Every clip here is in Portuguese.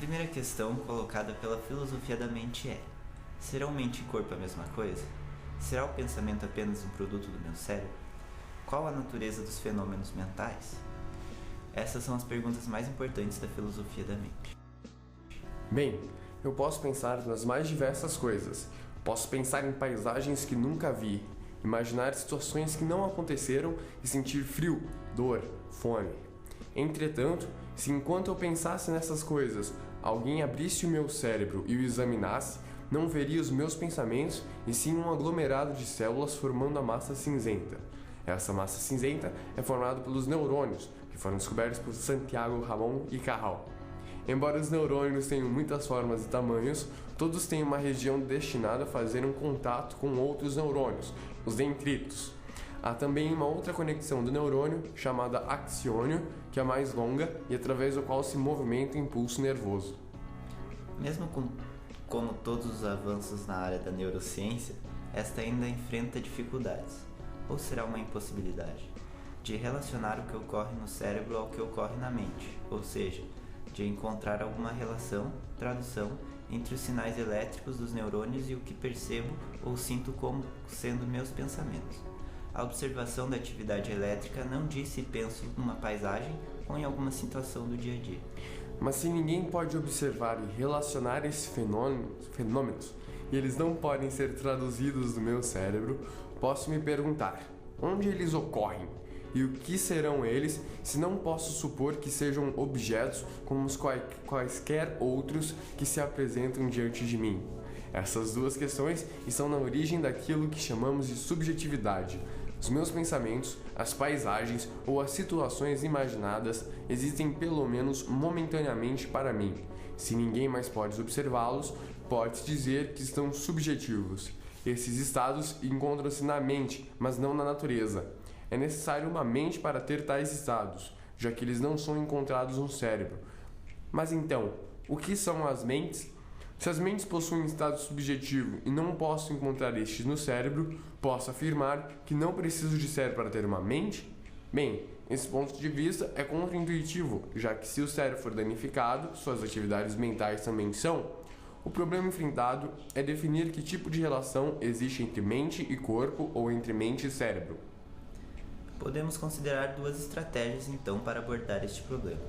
Primeira questão colocada pela filosofia da mente é: serão mente e corpo a mesma coisa? Será o pensamento apenas um produto do meu cérebro? Qual a natureza dos fenômenos mentais? Essas são as perguntas mais importantes da filosofia da mente. Bem, eu posso pensar nas mais diversas coisas. Posso pensar em paisagens que nunca vi, imaginar situações que não aconteceram e sentir frio, dor, fome. Entretanto, se enquanto eu pensasse nessas coisas, alguém abrisse o meu cérebro e o examinasse, não veria os meus pensamentos e sim um aglomerado de células formando a massa cinzenta. Essa massa cinzenta é formada pelos neurônios, que foram descobertos por Santiago Ramón y Cajal. Embora os neurônios tenham muitas formas e tamanhos, todos têm uma região destinada a fazer um contato com outros neurônios, os dendritos. Há também uma outra conexão do neurônio, chamada axiônio, que é mais longa e através do qual se movimenta o impulso nervoso. Mesmo como todos os avanços na área da neurociência, esta ainda enfrenta dificuldades, ou será uma impossibilidade, de relacionar o que ocorre no cérebro ao que ocorre na mente, ou seja, de encontrar alguma relação, tradução, entre os sinais elétricos dos neurônios e o que percebo ou sinto como sendo meus pensamentos. A observação da atividade elétrica não diz se penso numa paisagem ou em alguma situação do dia a dia. Mas se ninguém pode observar e relacionar esses fenômenos, e eles não podem ser traduzidos do meu cérebro, posso me perguntar, onde eles ocorrem? E o que serão eles se não posso supor que sejam objetos como os quaisquer outros que se apresentam diante de mim? Essas duas questões estão na origem daquilo que chamamos de subjetividade. Os meus pensamentos, as paisagens ou as situações imaginadas existem pelo menos momentaneamente para mim. Se ninguém mais pode observá-los, pode-se dizer que estão subjetivos. Esses estados encontram-se na mente, mas não na natureza. É necessário uma mente para ter tais estados, já que eles não são encontrados no cérebro. Mas então, o que são as mentes? Se as mentes possuem estado subjetivo e não posso encontrar estes no cérebro, posso afirmar que não preciso de cérebro para ter uma mente? Bem, esse ponto de vista é contraintuitivo, já que se o cérebro for danificado, suas atividades mentais também são. O problema enfrentado é definir que tipo de relação existe entre mente e corpo ou entre mente e cérebro. Podemos considerar duas estratégias então para abordar este problema.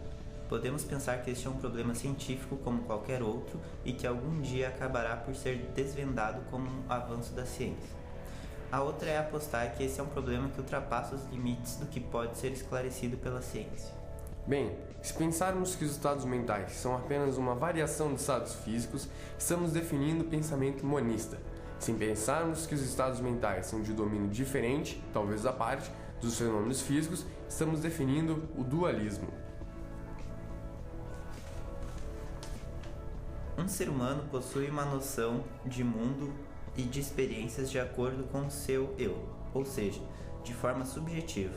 Podemos pensar que este é um problema científico como qualquer outro e que algum dia acabará por ser desvendado como um avanço da ciência. A outra é apostar que esse é um problema que ultrapassa os limites do que pode ser esclarecido pela ciência. Bem, se pensarmos que os estados mentais são apenas uma variação de estados físicos, estamos definindo o pensamento monista. Se pensarmos que os estados mentais são de domínio diferente, talvez à parte, dos fenômenos físicos, estamos definindo o dualismo. Um ser humano possui uma noção de mundo e de experiências de acordo com o seu eu, ou seja, de forma subjetiva.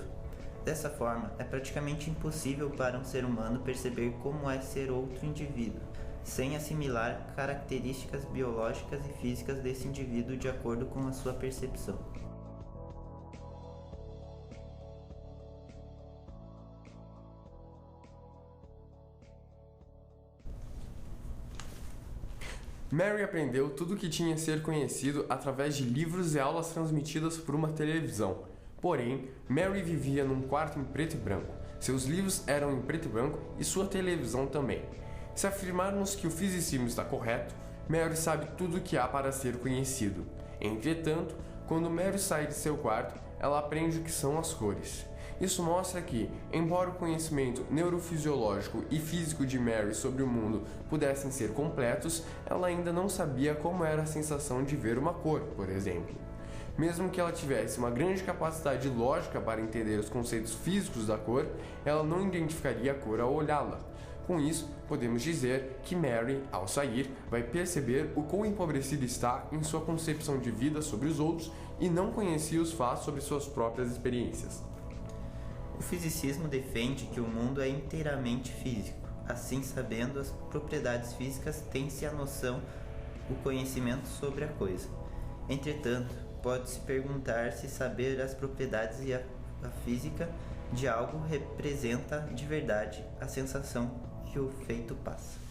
Dessa forma, é praticamente impossível para um ser humano perceber como é ser outro indivíduo, sem assimilar características biológicas e físicas desse indivíduo de acordo com a sua percepção. Mary aprendeu tudo o que tinha a ser conhecido através de livros e aulas transmitidas por uma televisão. Porém, Mary vivia num quarto em preto e branco. Seus livros eram em preto e branco e sua televisão também. Se afirmarmos que o fisicismo está correto, Mary sabe tudo o que há para ser conhecido. Entretanto, quando Mary sai de seu quarto, ela aprende o que são as cores. Isso mostra que, embora o conhecimento neurofisiológico e físico de Mary sobre o mundo pudessem ser completos, ela ainda não sabia como era a sensação de ver uma cor, por exemplo. Mesmo que ela tivesse uma grande capacidade lógica para entender os conceitos físicos da cor, ela não identificaria a cor ao olhá-la. Com isso, podemos dizer que Mary, ao sair, vai perceber o quão empobrecida está em sua concepção de vida sobre os outros e não conhecia os fatos sobre suas próprias experiências. O fisicismo defende que o mundo é inteiramente físico. Assim, sabendo as propriedades físicas, tem-se a noção, o conhecimento sobre a coisa. Entretanto, pode-se perguntar se saber as propriedades e a física de algo representa de verdade a sensação que o feito passa.